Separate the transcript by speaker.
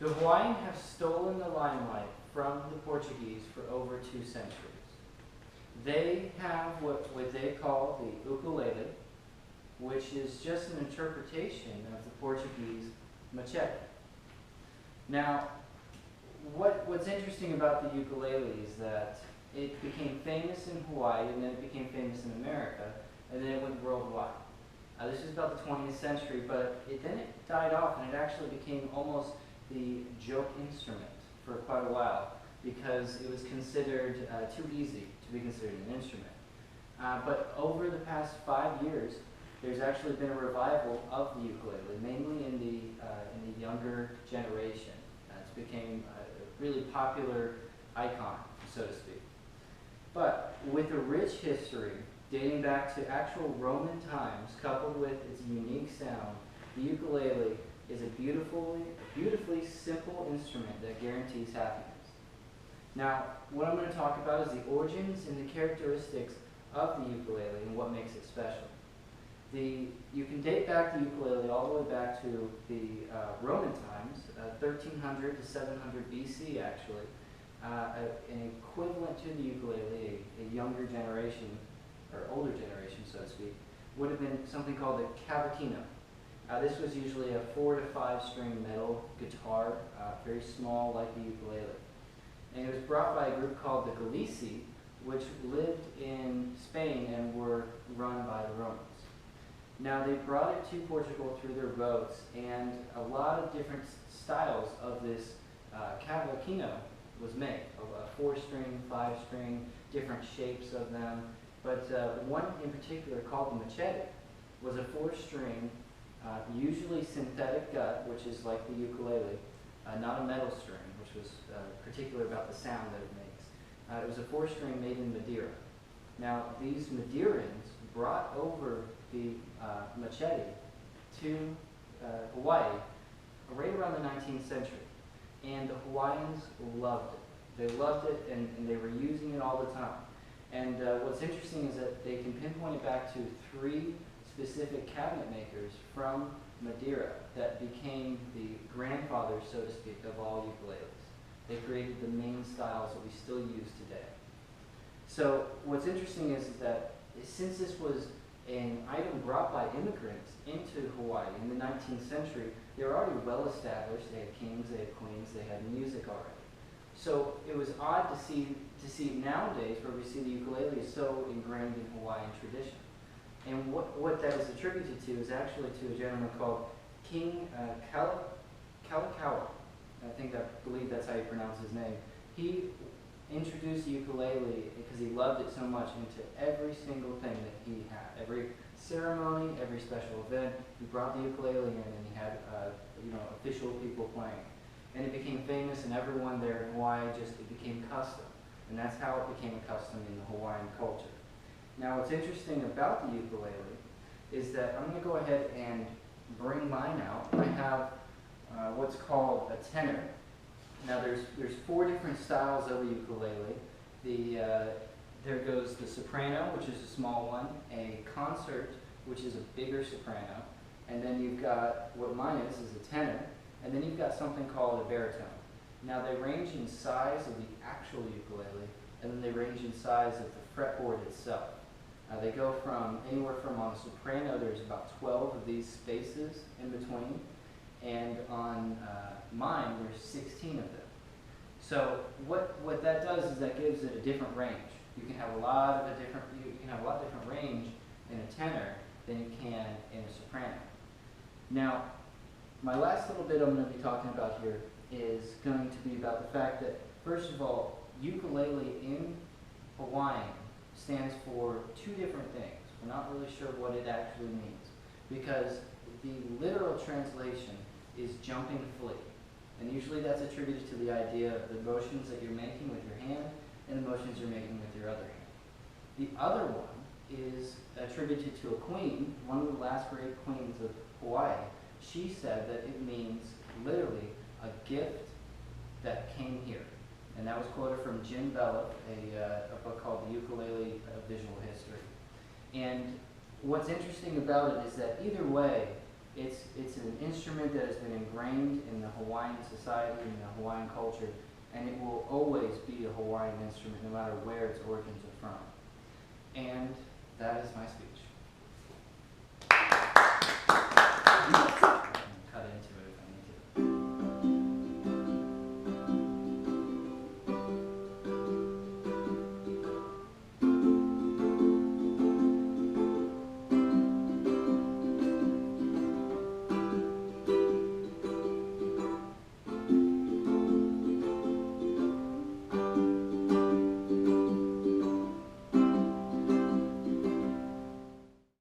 Speaker 1: The Hawaiian have stolen the limelight from the Portuguese for over 2 centuries. They have what they call the ukulele, which is just an interpretation of the Portuguese machete. Now, what's interesting about the ukulele is that it became famous in Hawaii, and then it became famous in America, and then it went worldwide. This is about the 20th century, but then it died off, and it actually became almost the joke instrument for quite a while, because it was considered too easy to be considered an instrument. But over the past 5 years, there's actually been a revival of the ukulele, mainly in the younger generation. It's became a really popular icon, so to speak. But with a rich history dating back to actual Roman times, coupled with its unique sound, the ukulele is a beautifully simple instrument that guarantees happiness. Now, what I'm going to talk about is the origins and the characteristics of the ukulele and what makes it special. You can date back the ukulele all the way back to the Roman times, 1300 to 700 BC actually. An equivalent to the ukulele, a younger generation, or older generation so to speak, would have been something called a cavaquinho. This was usually a 4 to 5 string metal guitar, very small like the ukulele. And it was brought by a group called the Gallici, which lived in Spain and were run by the Romans. Now they brought it to Portugal through their boats, and a lot of different styles of this cavaquinho was made. A 4-string, 5-string, different shapes of them. But one in particular, called the machete, was a 4-string, usually synthetic gut, which is like the ukulele, not a metal string, which was particular about the sound that it makes. It was a 4-string made in Madeira. Now, these Madeirans brought over the machete to Hawaii right around the 19th century. And the Hawaiians loved it. They loved it, and they were using it all the time. And what's interesting is that they can pinpoint it back to 3 specific cabinet makers from Madeira that became the grandfathers, so to speak, of all ukuleles. They created the main styles that we still use today. So what's interesting is that since this was an item brought by immigrants into Hawaii in the 19th century, they were already well established. They had kings, they had queens, they had music already. So it was odd to see nowadays where we see the ukulele is so ingrained in Hawaiian tradition. And what that is attributed to is actually to a gentleman called King Kalakaua. I believe that's how you pronounce his name. He introduced the ukulele because he loved it so much into every single thing that he had. Every ceremony, every special event, he brought the ukulele in, and he had official people playing. And it became famous, and everyone there in Hawaii it became custom. And that's how it became a custom in the Hawaiian culture. Now, what's interesting about the ukulele is that I'm going to go ahead and bring mine out. I have what's called a tenor. Now, there's 4 different styles of a ukulele. There goes the soprano, which is a small one, a concert, which is a bigger soprano, and then you've got what mine is a tenor, and then you've got something called a baritone. Now, they range in size of the actual ukulele, and then they range in size of the fretboard itself. They go from anywhere from, on a soprano, there's about 12 of these spaces in between, and on mine, there's 16 of them. So what that does is that gives it a different range. You can have a lot different range in a tenor than you can in a soprano. Now, my last little bit I'm going to be talking about here is going to be about the fact that, first of all, ukulele in Hawaiian stands for 2 different things. We're not really sure what it actually means, because the literal translation is jumping flea. And usually that's attributed to the idea of the motions that you're making with your hand and the motions you're making with your other hand. The other one is attributed to a queen, one of the last great queens of Hawaii. She said that it means literally a gift that came here. And that was quoted from Jim Belloc, a book called The Ukulele Visual History. And what's interesting about it is that either way, It's an instrument that has been ingrained in the Hawaiian society and the Hawaiian culture, and it will always be a Hawaiian instrument no matter where its origins are from. And that is my speech.